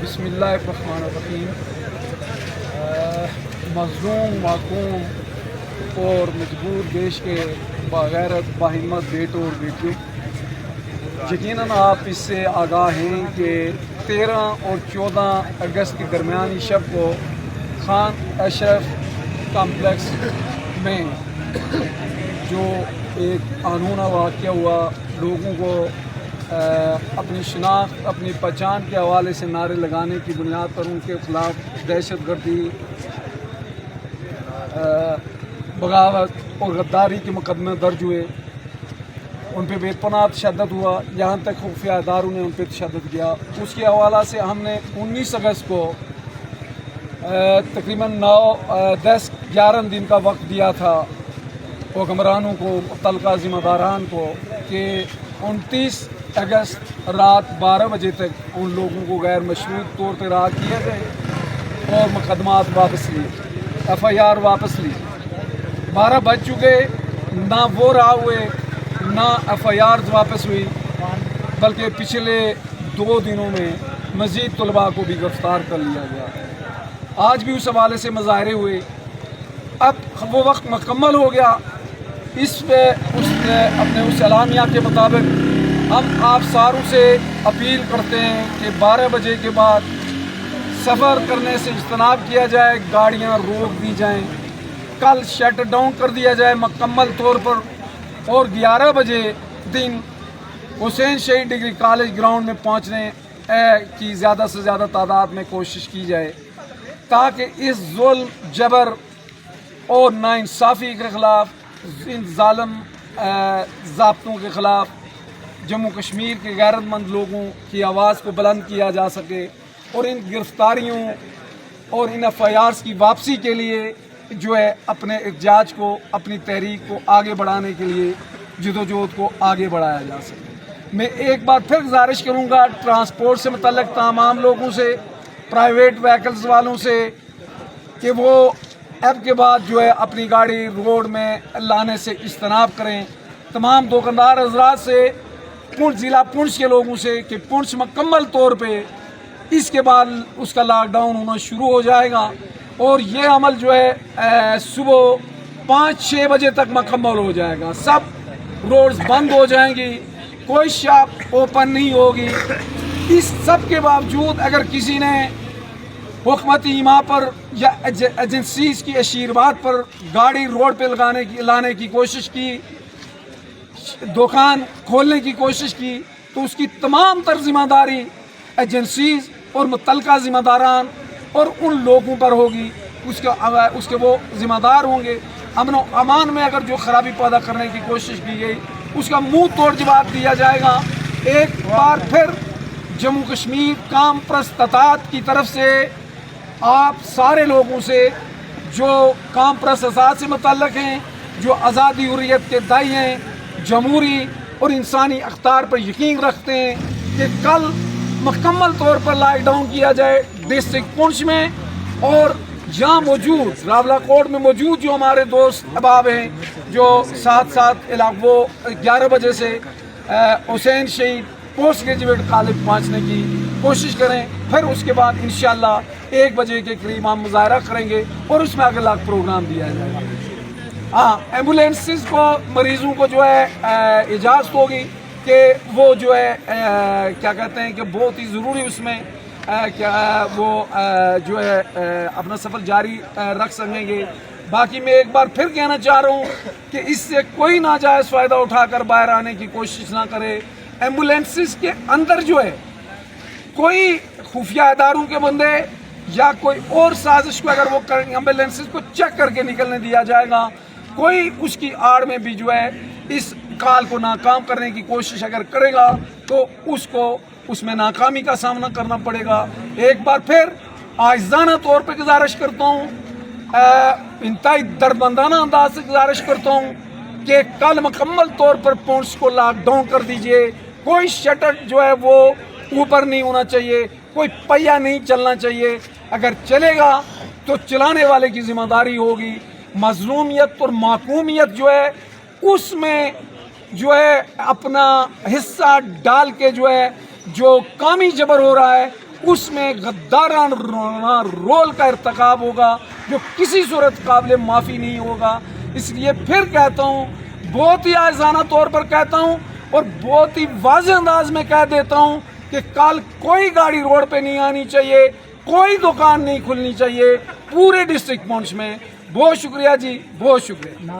बिस्मिल्लाहिर्रहमानिर्रहीम। मज़लूम, माकूम और मजबूर देश के बागैरत बाहिम्मत बेटों और बेटियों, यकीनन आप इससे आगाह हैं कि 13 और 14 अगस्त के दरमियानी शब को खान अशरफ कॉम्प्लेक्स में जो एक आनूना वाक़या हुआ, लोगों को अपनी शनाख्त, अपनी पहचान के हवाले से नारे लगाने की बुनियाद पर उनके ख़िलाफ़ दहशत गर्दी, बगावत और गद्दारी के मुकदमे दर्ज हुए। उन पर बेपनाह तशद्दुद हुआ, यहाँ तक खुफिया इदारों ने उन पर तशद्दुद किया। उसके हवाला से हमने 19 अगस्त को तकरीबन 10-11 दिन का वक्त दिया था हुक्मरानों को, मुतल्लिक़ा ज़िम्मेदारान को, कि 29 अगस्त रात 12 बजे तक उन लोगों को गैर मशरूत तौर पर रहा किया गए और मुकदमात वापस लिए, FIR वापस ली। 12 बज चुके, ना वो रहा हुए, ना FIR वापस हुई, बल्कि पिछले 2 दिनों में मज़ीद तलबा को भी गिरफ़्तार कर लिया गया। आज भी उस हवाले से मुज़ाहरे हुए। अब वो वक्त मुकम्मल हो गया। इस पे अपने उस एलामिया के मुताबिक हम आप सारों से अपील करते हैं कि 12 बजे के बाद सफ़र करने से इज्तनाब किया जाए, गाड़ियाँ रोक दी जाएं, कल शट डाउन कर दिया जाए मुकम्मल तौर पर, और 11 बजे दिन हुसैन शहीद डिग्री कॉलेज ग्राउंड में पहुँचने की ज़्यादा से ज़्यादा तादाद में कोशिश की जाए, ताकि इस जुल्म, जबर और नाइंसाफ़ी के ख़िलाफ़, इन ज़ालिम ज़ाब्तों के ख़िलाफ़ जम्मू कश्मीर के गैरतमंद लोगों की आवाज़ को बुलंद किया जा सके, और इन गिरफ़्तारियों और इन FIRs की वापसी के लिए जो है अपने एहतजाज को, अपनी तहरीक को आगे बढ़ाने के लिए जदोजहद को आगे बढ़ाया जा सके। मैं एक बार फिर गुजारिश करूँगा ट्रांसपोर्ट से मुतल्लिक़ तमाम लोगों से, प्राइवेट व्हीकल्स वालों से, कि वो अब के बाद जो है अपनी गाड़ी रोड में लाने से इज्तनाब करें। तमाम दुकानदार हज़रात से, पुंछ ज़िला पुंछ के लोगों से, कि पुंछ मुकम्मल तौर पे इसके बाद उसका लॉकडाउन होना शुरू हो जाएगा, और ये अमल जो है सुबह 5-6 बजे तक मुकम्मल हो जाएगा। सब रोड्स बंद हो जाएंगी, कोई शॉप ओपन नहीं होगी। इस सब के बावजूद अगर किसी ने हुकूमती इमा पर या एजेंसीज की आशीर्वाद पर गाड़ी रोड पे लाने की कोशिश की, दुकान खोलने की कोशिश की, तो उसकी तमाम तर जिम्मेदारी एजेंसीज और मुतल्लिक़ा ज़िम्मेदारान और उन लोगों पर होगी, उसके वो ज़िम्मेदार होंगे। अमन व अमान में अगर जो ख़राबी पैदा करने की कोशिश की गई, उसका मुंह तोड़ जवाब दिया जाएगा। एक बार फिर जम्मू कश्मीर काम प्रस्ततात की तरफ से आप सारे लोगों से, जो काम प्रस्तात से मुतल्लिक़ हैं, जो आज़ादी हुर्रियत के दाई हैं, जमहूरी और इंसानी अख्तार पर यकीन रखते हैं, कि कल मुकम्मल तौर पर लॉकडाउन किया जाए डिस्ट्रिक्ट पुंछ में, और जहाँ मौजूद रावलाकोट में मौजूद जो हमारे दोस्त अहबाब हैं, जो साथ वो 11 बजे से हुसैन शहीद पोस्ट ग्रेजुएट कॉलेज पहुँचने की कोशिश करें। फिर उसके बाद इंशाअल्लाह 1 बजे के करीब हम मुज़ाहरा करेंगे और उसमें अगला प्रोग्राम दिया जाएगा। हाँ, एम्बुलेंसेस को, मरीज़ों को जो है इजाज़त होगी कि वो जो है क्या कहते हैं कि बहुत ही ज़रूरी उसमें क्या वो जो है अपना सफ़र जारी रख सकेंगे। बाकी मैं एक बार फिर कहना चाह रहा हूँ कि इससे कोई नाजायज़ फ़ायदा उठाकर बाहर आने की कोशिश ना करे। एम्बुलेंसेस के अंदर जो है कोई खुफिया इदारों के बंदे या कोई और साजिश को अगर वो एम्बुलेंसेस को चेक करके निकलने दिया जाएगा, कोई उसकी आड़ में भी जो है इस काल को नाकाम करने की कोशिश अगर करेगा, तो उसको उसमें नाकामी का सामना करना पड़ेगा। एक बार फिर आजिज़ाना तौर पर गुजारिश करता हूँ, इंतहाई दर्दमंदाना अंदाज से गुजारिश करता हूँ कि कल मुकम्मल तौर पर पुंछ को लॉकडाउन कर दीजिए। कोई शटर जो है वो ऊपर नहीं होना चाहिए, कोई पहिया नहीं चलना चाहिए। अगर चलेगा तो चलाने वाले की जिम्मेदारी होगी। मजलूमियत और माकूमियत जो है उसमें जो है अपना हिस्सा डाल के जो है जो कामी जबर हो रहा है اس میں غدارانہ رول کا ارتکاب ہوگا جو کسی صورت قابل معافی نہیں ہوگا۔ اس لیے پھر کہتا ہوں، بہت ہی آزادانہ طور پر کہتا ہوں اور بہت ہی واضح انداز میں کہہ دیتا ہوں کہ کل کوئی گاڑی روڈ پہ نہیں آنی چاہیے، کوئی دکان نہیں کھلنی چاہیے پورے ڈسٹرکٹ پونچھ میں۔ بہت شکریہ جی، بہت شکریہ۔